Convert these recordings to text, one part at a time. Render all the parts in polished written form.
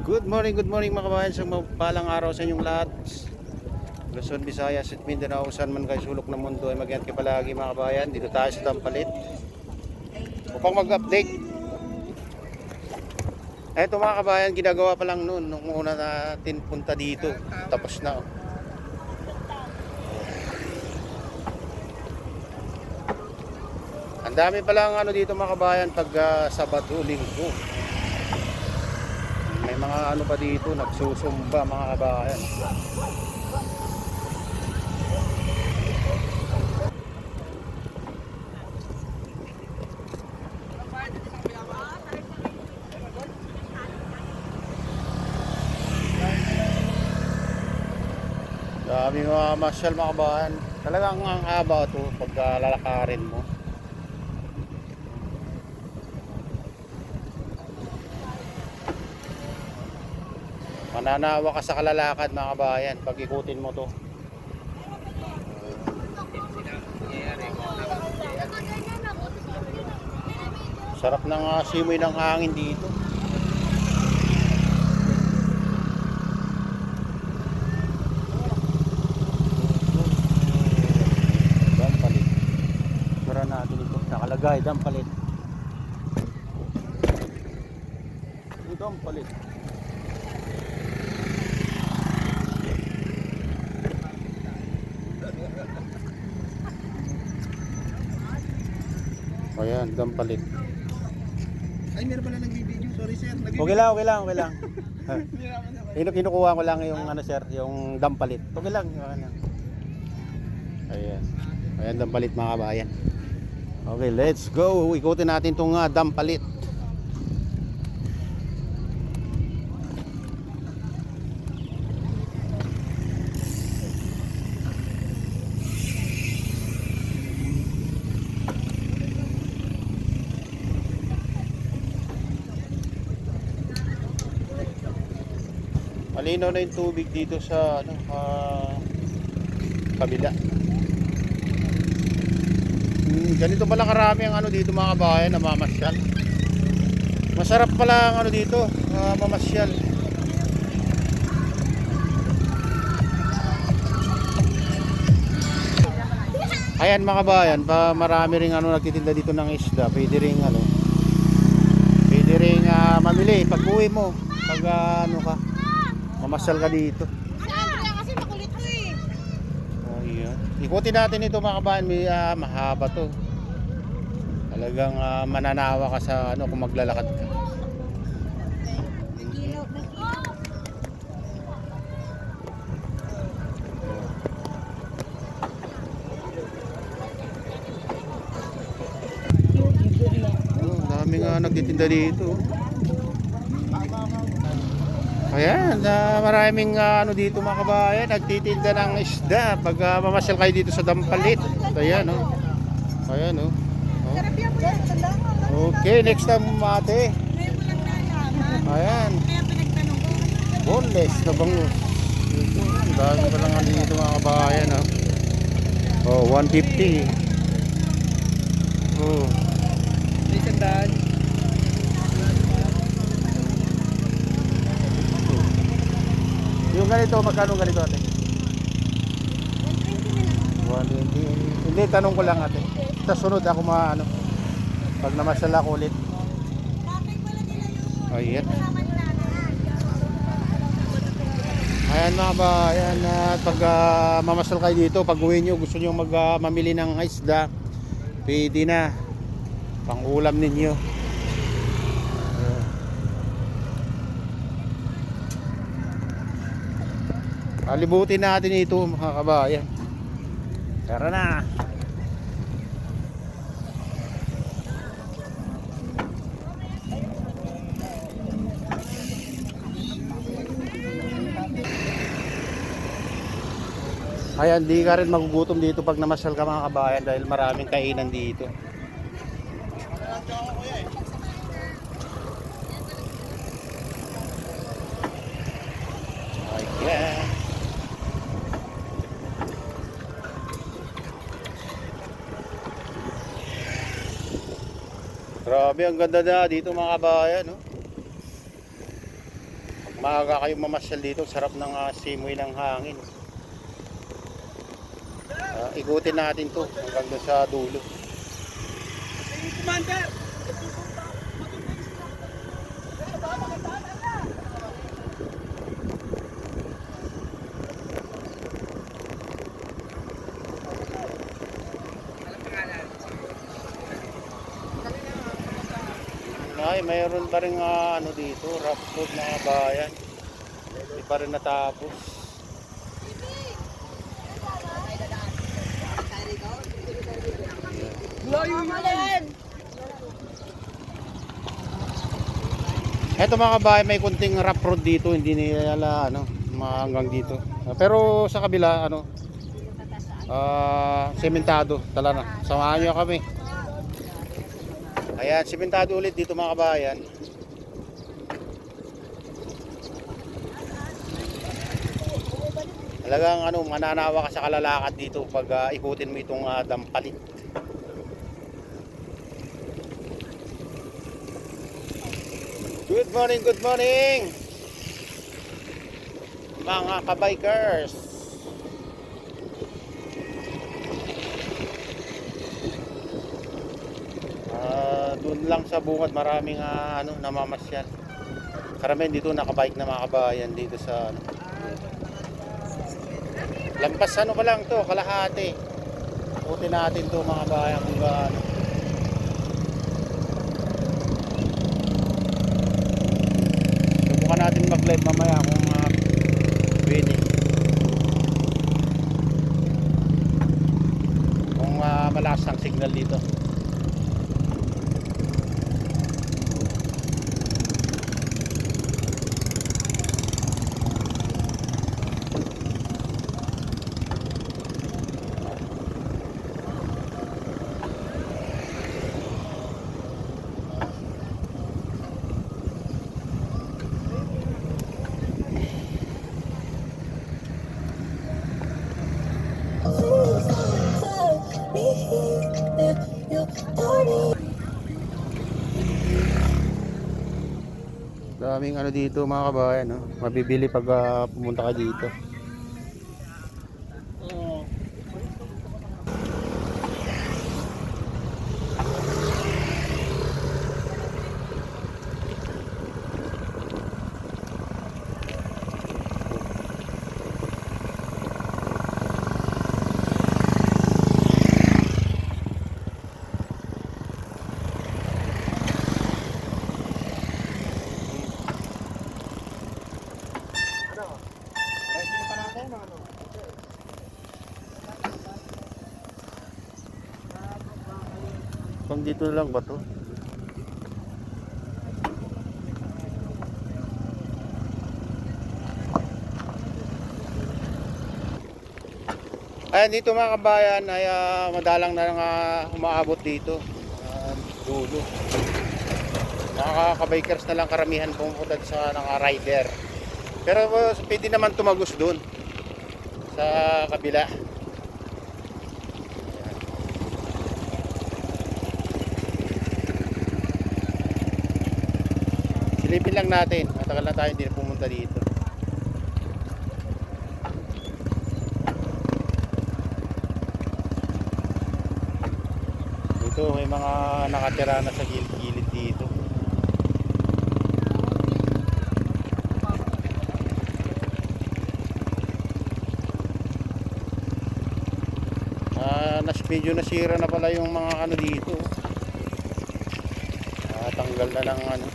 Good morning mga kabayan. Sa mapalang araw sa inyong lahat. Luzon, Visayas at Mindanao, saan man kayo sulok ng mundo ay mag-ingat kayo palagi mga kabayan. Dito tayo sa Dampalit upang mag-update. Eto mga kabayan, ginagawa pa lang noon nung una natin punta dito. Tapos na. Ang dami pa lang ano dito mga kabayan pag Sabado, Linggo. May mga ano pa dito, nagsusumba mga kabayan. Dami mga masyal mga kabayan. Talagang ang haba ito pag lalakarin mo. Mananawa ka sa kalalakad mga kabayan pag ikutin mo to. Sarap ng simoy ng hangin dito. Dampalit. Sura natin ito. Nakalagay Dampalit. Dampalit. Ayan, Dampalit. Ay, meron pala nag-video. Sorry sir. Okay lang. Kinukuha ko lang yung ano sir, yung Dampalit. Okay lang. Ayan. Ayan, Dampalit mga kabayan. Okay, let's go. Ikutin natin itong Dampalit. Malinaw na yung tubig dito sa ano, kabila. Ganito pala karami ang ano dito mga kabayan na mamasyal. Masarap pala ang ano dito, mamasyal. Ayan mga kabayan, pa marami ring ano nagtitinda dito ng isda. Pwede ring ano, pwede ring mamili pag uwi mo, pag ano ka, mamasyal ka dito. Kasi makulit ko eh. Oh, yeah. Ikutin natin ito mga kabayan, may mahaba to. Talagang mananawa ka sa ano kung maglalakad ka. Dami nga nagtitinda dito. Ayan, maraming ano dito mga kabayan, nagtitinda ng isda pag mamasyal kayo dito sa Dampalit. Ayan oh. Ayan oh. Okay, next time ate. Ayan. Boneless na bangus. Dami pa lang dito mga kabayan oh. Oh, 150. Oh. Yung ganito, magkano ganito ate? 120. Hindi, tanong ko lang ate. Sa sunod ako ano, pag namasyal ako ulit. Ayan. Ayan mga ba, ayan, pag mamasyal kayo dito, pag uwi nyo, gusto nyo mamili ng isda, pwede na. Pang ulam ninyo. Alibutin natin ito mga kabayan. Tara na. Ayan, di ka rin magugutom dito pag namasyal ka mga kabayan dahil maraming kainan dito. Ayan. Grabe, ang ganda na dito mga kabayan, no? Maaga kayong mamasyal dito, sarap ng simoy ng hangin. Ikutin natin to hanggang doon sa dulo. Commander! Ay, mayroon pa rin ano dito, rough road mga bayan. Hindi pa rin natapos. Eto mga kabayan, may kunting rough road dito, hindi nila ano, hanggang dito. Pero sa kabila ano, sementado, tala na. Samahan niyo kami. Ayan, sementado ulit dito mga kabayan. Talagang ano, mananawa ka sa kalalakad dito pag ikutin mo itong dampalit. Good morning, good morning mga kabikers. Doon lang sa bungad maraming ano, namamasyal. Karamihan dito nakabike na mga kabayan dito sa ano. Lampas ano pa lang to, kalahati. Ikutin natin to mga kabayan kung gaano. Subukan natin mag-live mamaya kung pwede. Kung malakas ang signal dito. Daming ano dito mga kabayan, no? Mabibili pag pumunta ka dito. Pang dito lang ba to? Ayan dito mga kabayan ay madalang na nga umaabot dito dulo. Nakaka-bikers na lang karamihan pumunta sa naka-rider. Pero pwede naman tumagos doon sa kabila. Silipin lang natin. Matagal na tayo hindi na pumunta dito. Dito may mga nakatira na sa gilid-gilid dito. Medyo nasira na pala yung mga ano dito. Tanggal na lang ano.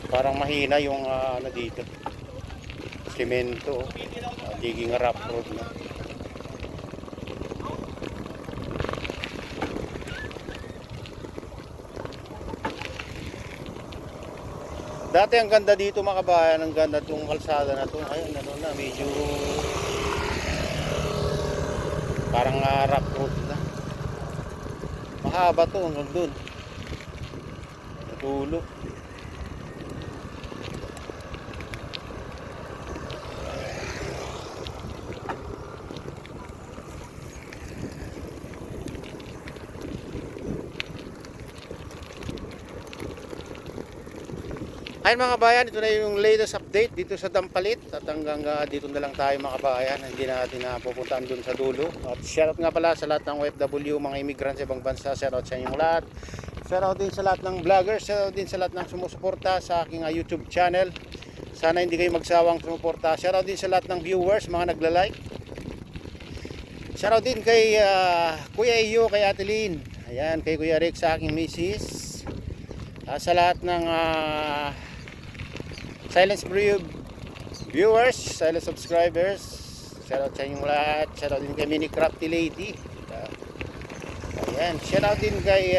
Parang mahina yung ano dito. Semento. Diging rough road na. Dati ang ganda dito mga kabayan, ang ganda itong kalsada na ito. Ayun, ano na, medyo parang rough road na. Mahaba to hanggang doon. Natulo. Ayun mga kabayan, ito na yung latest update dito sa Dampalit. At hanggang dito na lang tayo mga kabayan. Hindi na natin pupuntaan dun sa dulo. At shoutout nga pala sa lahat ng OFW, mga immigrant sa ibang bansa. Shoutout sa inyong lahat. Shoutout din sa lahat ng vloggers. Shoutout din sa lahat ng sumusuporta sa aking YouTube channel. Sana hindi kayo magsawang sumuporta. Shoutout din sa lahat ng viewers, mga nagla-like. Shoutout din kay Kuya Iyo, kay Ate Lynn. Ayan, kay Kuya Rick sa aking misis. Sa lahat ng silent viewers, silent subscribers, shoutout sa inyong lahat. Shoutout din kay Mini Crafty Lady. Ayan, shoutout din kay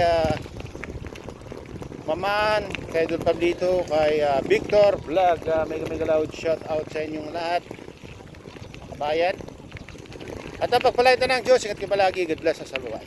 Maman, kay Don Pablito, kay Victor Vlog. Mega loud shoutout sa inyong lahat. Bayan. At ang pagpalay ng Diyos, ingat kayo palagi. God bless sa buhay.